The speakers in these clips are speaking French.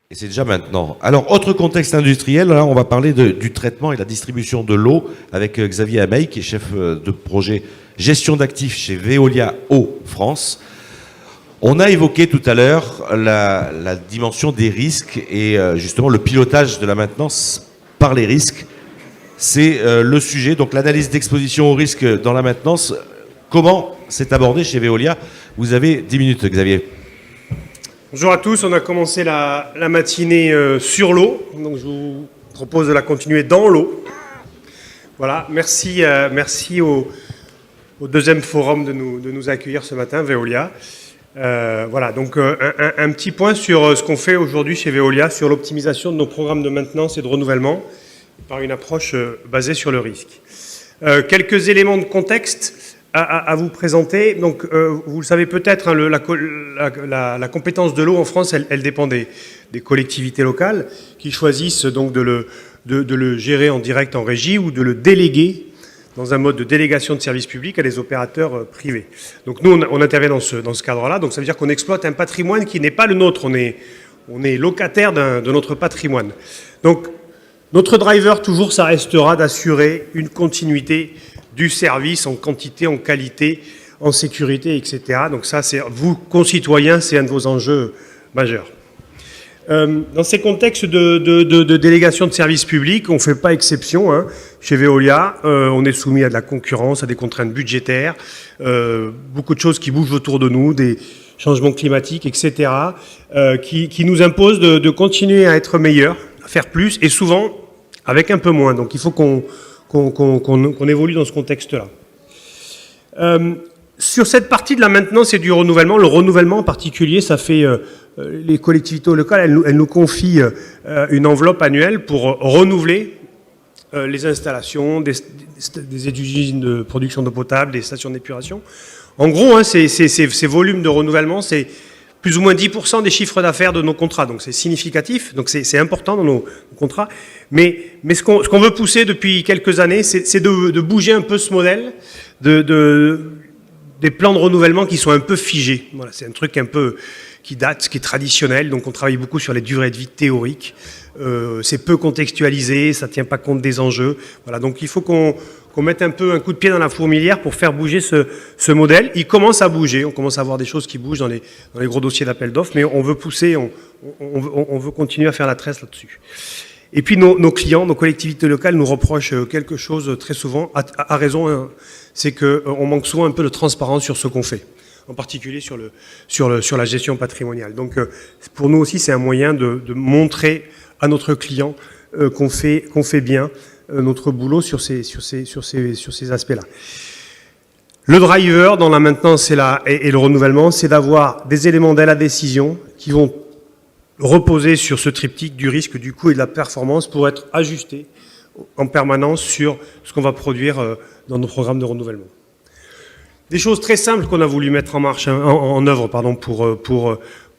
Et c'est déjà maintenant. Alors, autre contexte industriel, là, on va parler du traitement et la distribution de l'eau avec Xavier Ameil, qui est chef de projet gestion d'actifs chez Veolia Eau France. On a évoqué tout à l'heure la dimension des risques et justement le pilotage de la maintenance par les risques. C'est le sujet, donc l'analyse d'exposition aux risques dans la maintenance. Comment c'est abordé chez Veolia? Vous avez 10 minutes, Xavier. Bonjour à tous, on a commencé la matinée sur l'eau, donc je vous propose de la continuer dans l'eau. Voilà, merci au deuxième forum de nous accueillir ce matin, Veolia. Voilà, donc un petit point sur ce qu'on fait aujourd'hui chez Veolia, sur l'optimisation de nos programmes de maintenance et de renouvellement par une approche basée sur le risque. Quelques éléments de contexte à vous présenter. Donc, vous le savez peut-être, hein, la compétence de l'eau en France, elle dépend des collectivités locales qui choisissent donc de le gérer en direct en régie ou de le déléguer dans un mode de délégation de services publics à des opérateurs privés. Donc nous, on intervient dans ce cadre-là. Donc ça veut dire qu'on exploite un patrimoine qui n'est pas le nôtre. On est locataire de notre patrimoine. Donc notre driver, toujours, ça restera d'assurer une continuité du service en quantité, en qualité, en sécurité, etc. Donc ça, c'est vous, concitoyens, c'est un de vos enjeux majeurs. Dans ces contextes de délégation de services publics, on ne fait pas exception. Hein. Chez Veolia, on est soumis à de la concurrence, à des contraintes budgétaires, beaucoup de choses qui bougent autour de nous, des changements climatiques, etc., qui nous imposent de continuer à être meilleurs, à faire plus, et souvent avec un peu moins. Donc il faut qu'on évolue dans ce contexte-là. Sur cette partie de la maintenance et du renouvellement, le renouvellement en particulier, ça fait les collectivités locales, elles nous confient une enveloppe annuelle pour renouveler les installations, des usines de production d'eau potable, des stations d'épuration. En gros, hein, ces volumes de renouvellement, c'est plus ou moins 10% des chiffres d'affaires de nos contrats. Donc c'est significatif, donc c'est important dans nos contrats. Mais ce qu'on veut pousser depuis quelques années, c'est de bouger un peu ce modèle des plans de renouvellement qui sont un peu figés. Voilà, c'est un truc un peu qui date, qui est traditionnel. Donc on travaille beaucoup sur les durées de vie théoriques. C'est peu contextualisé, ça ne tient pas compte des enjeux. Voilà, donc il faut qu'on mette un peu un coup de pied dans la fourmilière pour faire bouger ce modèle. Il commence à bouger, on commence à voir des choses qui bougent dans les gros dossiers d'appel d'offres, mais on veut pousser, on veut continuer à faire la tresse là-dessus. Et puis nos clients, nos collectivités locales nous reprochent quelque chose très souvent, à raison, hein, c'est qu'on manque souvent un peu de transparence sur ce qu'on fait, en particulier sur la gestion patrimoniale. Donc pour nous aussi, c'est un moyen de montrer à notre client qu'on fait bien notre boulot sur ces aspects-là. Le driver dans la maintenance et le renouvellement, c'est d'avoir des éléments de la décision qui vont reposer sur ce triptyque du risque, du coût et de la performance pour être ajustés en permanence sur ce qu'on va produire dans nos programmes de renouvellement. Des choses très simples qu'on a voulu mettre en œuvre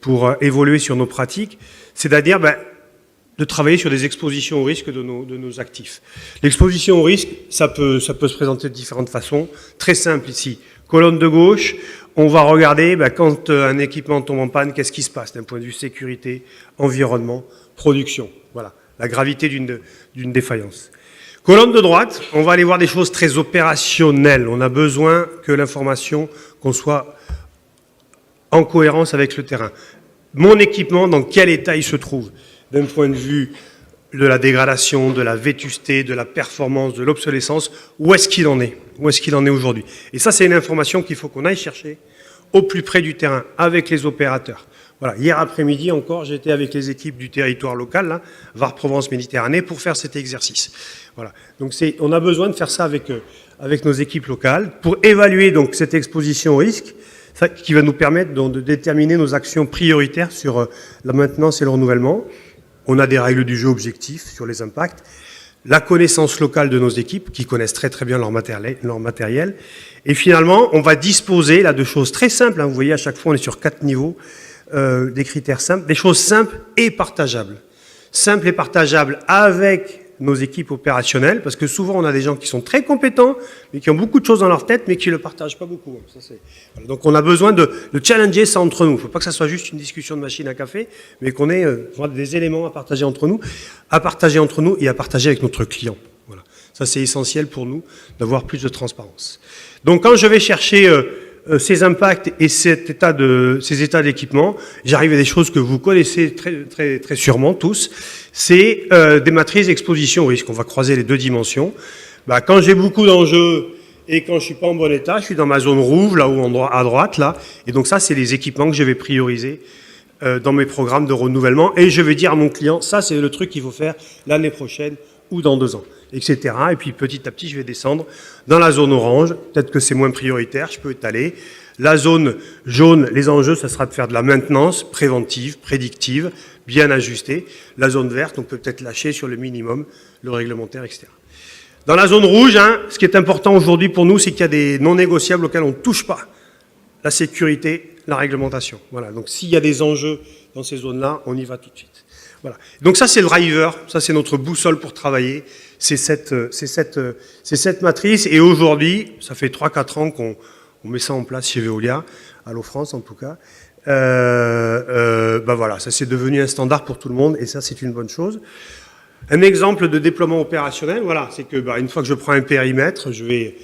pour évoluer sur nos pratiques, c'est-à-dire de travailler sur des expositions au risque de nos actifs. L'exposition au risque, ça peut se présenter de différentes façons. Très simple ici. Colonne de gauche, on va regarder quand un équipement tombe en panne, qu'est-ce qui se passe d'un point de vue sécurité, environnement, production. Voilà, la gravité d'une défaillance. Colonne de droite, on va aller voir des choses très opérationnelles. On a besoin que l'information, qu'on soit en cohérence avec le terrain. Mon équipement, dans quel état il se trouve ? D'un point de vue de la dégradation, de la vétusté, de la performance, de l'obsolescence, où est-ce qu'il en est ? Où est-ce qu'il en est aujourd'hui ? Et ça, c'est une information qu'il faut qu'on aille chercher au plus près du terrain, avec les opérateurs. Voilà. Hier après-midi encore, j'étais avec les équipes du territoire local, là, Var Provence Méditerranée, pour faire cet exercice. Voilà. Donc on a besoin de faire ça avec nos équipes locales, pour évaluer donc cette exposition au risque, qui va nous permettre donc de déterminer nos actions prioritaires sur la maintenance et le renouvellement. On a des règles du jeu objectifs sur les impacts, la connaissance locale de nos équipes, qui connaissent très très bien leur matériel. Et finalement, on va disposer là de choses très simples. Hein, vous voyez, à chaque fois, on est sur 4 niveaux, des critères simples, des choses simples et partageables. Simples et partageables avec nos équipes opérationnelles, parce que souvent on a des gens qui sont très compétents, mais qui ont beaucoup de choses dans leur tête, mais qui ne le partagent pas beaucoup. Voilà. Donc on a besoin de challenger ça entre nous. Il ne faut pas que ça soit juste une discussion de machine à café, mais qu'on ait des éléments à partager entre nous et à partager avec notre client. Voilà. Ça c'est essentiel pour nous d'avoir plus de transparence. Donc quand je vais chercher ces impacts et ces états d'équipement, j'arrive à des choses que vous connaissez très sûrement tous. C'est des matrices d'exposition au risque. On va croiser les deux dimensions. Quand j'ai beaucoup d'enjeux et quand je suis pas en bon état, je suis dans ma zone rouge, là où à droite, là. Et donc ça, c'est les équipements que je vais prioriser dans mes programmes de renouvellement. Et je vais dire à mon client, ça, c'est le truc qu'il faut faire l'année prochaine ou dans 2 ans, etc. Et puis petit à petit, je vais descendre dans la zone orange. Peut-être que c'est moins prioritaire, je peux étaler. La zone jaune, les enjeux, ça sera de faire de la maintenance préventive, prédictive, bien ajustée. La zone verte, on peut peut-être lâcher sur le minimum, le réglementaire, etc. Dans la zone rouge, ce qui est important aujourd'hui pour nous, c'est qu'il y a des non négociables auxquels on ne touche pas. La sécurité, la réglementation. Voilà. Donc s'il y a des enjeux dans ces zones-là, on y va tout de suite. Voilà. Donc ça, c'est le driver, ça c'est notre boussole pour travailler, c'est cette matrice. Et aujourd'hui, ça fait 3-4 ans qu'on met ça en place chez Veolia, à l'O-France en tout cas. Voilà, ça c'est devenu un standard pour tout le monde et ça c'est une bonne chose. Un exemple de déploiement opérationnel, voilà, c'est que une fois que je prends un périmètre, je vais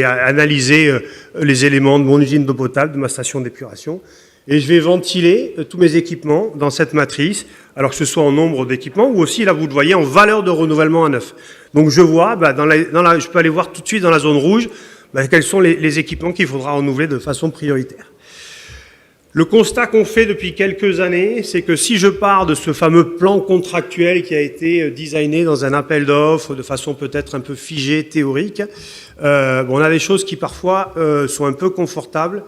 analyser les éléments de mon usine d'eau potable, de ma station d'épuration. Et je vais ventiler tous mes équipements dans cette matrice, alors que ce soit en nombre d'équipements ou aussi, là vous le voyez, en valeur de renouvellement à neuf. Donc je vois, je peux aller voir tout de suite dans la zone rouge, quels sont les équipements qu'il faudra renouveler de façon prioritaire. Le constat qu'on fait depuis quelques années, c'est que si je pars de ce fameux plan contractuel qui a été designé dans un appel d'offres de façon peut-être un peu figée, théorique, on a des choses qui parfois sont un peu confortables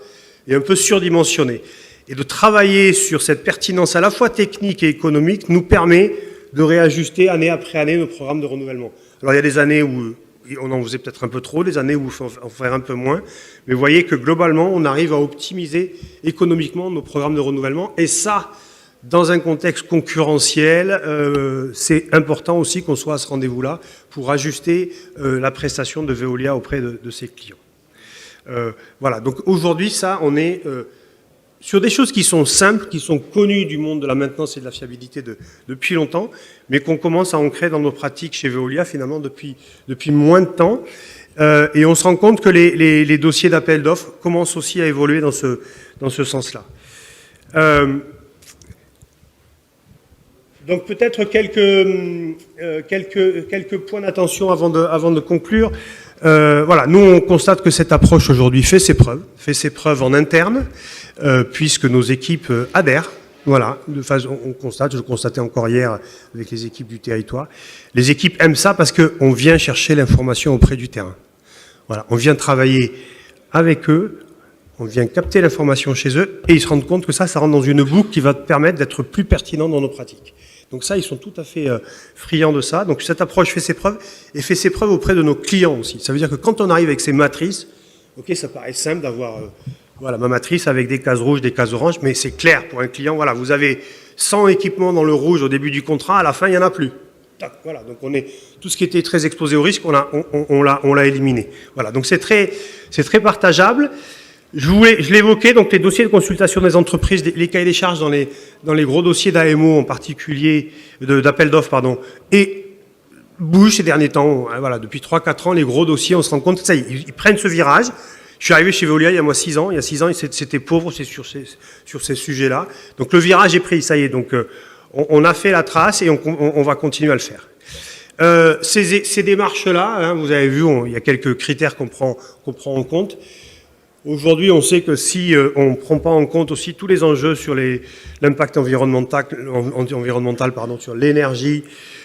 et un peu surdimensionnées. Et de travailler sur cette pertinence à la fois technique et économique nous permet de réajuster année après année nos programmes de renouvellement. Alors il y a des années où on en faisait peut-être un peu trop, des années où il faut en faire un peu moins, mais vous voyez que globalement on arrive à optimiser économiquement nos programmes de renouvellement et ça, dans un contexte concurrentiel, c'est important aussi qu'on soit à ce rendez-vous-là pour ajuster la prestation de Veolia auprès de ses clients. Voilà, donc aujourd'hui ça, on est sur des choses qui sont simples, qui sont connues du monde de la maintenance et de la fiabilité depuis longtemps, mais qu'on commence à ancrer dans nos pratiques chez Veolia finalement depuis moins de temps. Et on se rend compte que les dossiers d'appel d'offres commencent aussi à évoluer dans ce sens-là. Donc peut-être quelques points d'attention avant de conclure. Voilà, nous on constate que cette approche aujourd'hui fait ses preuves en interne, puisque nos équipes adhèrent. Voilà, je le constatais encore hier avec les équipes du territoire. Les équipes aiment ça parce qu'on vient chercher l'information auprès du terrain. Voilà, on vient travailler avec eux, on vient capter l'information chez eux, et ils se rendent compte que ça rentre dans une boucle qui va permettre d'être plus pertinent dans nos pratiques. Donc ça, ils sont tout à fait friands de ça. Donc cette approche fait ses preuves, et fait ses preuves auprès de nos clients aussi. Ça veut dire que quand on arrive avec ces matrices, ok, ça paraît simple d'avoir voilà, ma matrice avec des cases rouges, des cases oranges, mais c'est clair pour un client, voilà, vous avez 100 équipements dans le rouge au début du contrat, à la fin, il n'y en a plus. Voilà, donc tout ce qui était très exposé au risque, on l'a éliminé. Voilà, donc c'est très partageable. Je l'évoquais, donc les dossiers de consultation des entreprises, les cahiers des charges dans les gros dossiers d'AMO en particulier, d'appel d'offres, pardon, et bougent ces derniers temps. Voilà, depuis 3-4 ans, les gros dossiers, on se rend compte que ça, ils prennent ce virage. Je suis arrivé chez Veolia il y a 6 ans. Il y a 6 ans, c'était pauvre sur ces sujets-là. Donc le virage est pris, ça y est. Donc on a fait la trace et on va continuer à le faire. Ces démarches-là, vous avez vu, il y a quelques critères qu'on prend en compte. Aujourd'hui, on sait que si on ne prend pas en compte aussi tous les enjeux sur l'impact environnemental, sur l'énergie,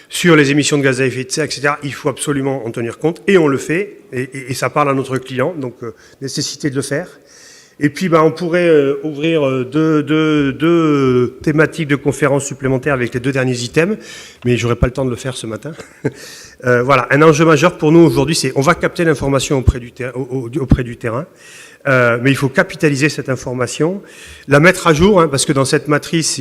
sur les émissions de gaz à effet de serre, etc., il faut absolument en tenir compte, et on le fait, et ça parle à notre client, donc nécessité de le faire. Et puis, on pourrait ouvrir deux thématiques de conférences supplémentaires avec les 2 derniers items, mais j'aurai pas le temps de le faire ce matin. Voilà, un enjeu majeur pour nous aujourd'hui, c'est on va capter l'information auprès du terrain. Mais il faut capitaliser cette information, la mettre à jour, hein, parce que dans cette matrice,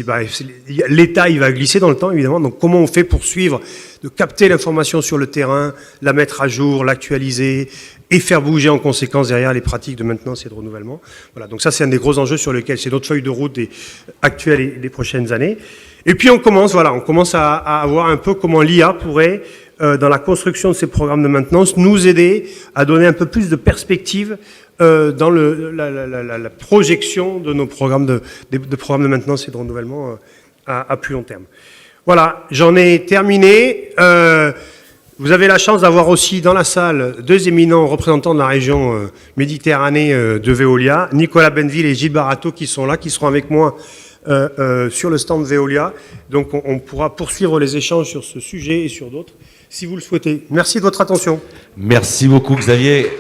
l'État il va glisser dans le temps, évidemment. Donc comment on fait pour suivre, de capter l'information sur le terrain, la mettre à jour, l'actualiser, et faire bouger en conséquence derrière les pratiques de maintenance et de renouvellement. Voilà, donc ça c'est un des gros enjeux sur lesquels c'est notre feuille de route actuelle et les prochaines années. Et puis on commence à voir un peu comment l'IA pourrait, dans la construction de ces programmes de maintenance, nous aider à donner un peu plus de perspective dans la projection de nos programmes de programmes de maintenance et de renouvellement à plus long terme. Voilà, j'en ai terminé. Vous avez la chance d'avoir aussi dans la salle deux éminents représentants de la région Méditerranée de Veolia, Nicolas Benville et Gilles Barato, qui sont là, qui seront avec moi sur le stand Veolia. Donc on pourra poursuivre les échanges sur ce sujet et sur d'autres, si vous le souhaitez. Merci de votre attention. Merci beaucoup Xavier.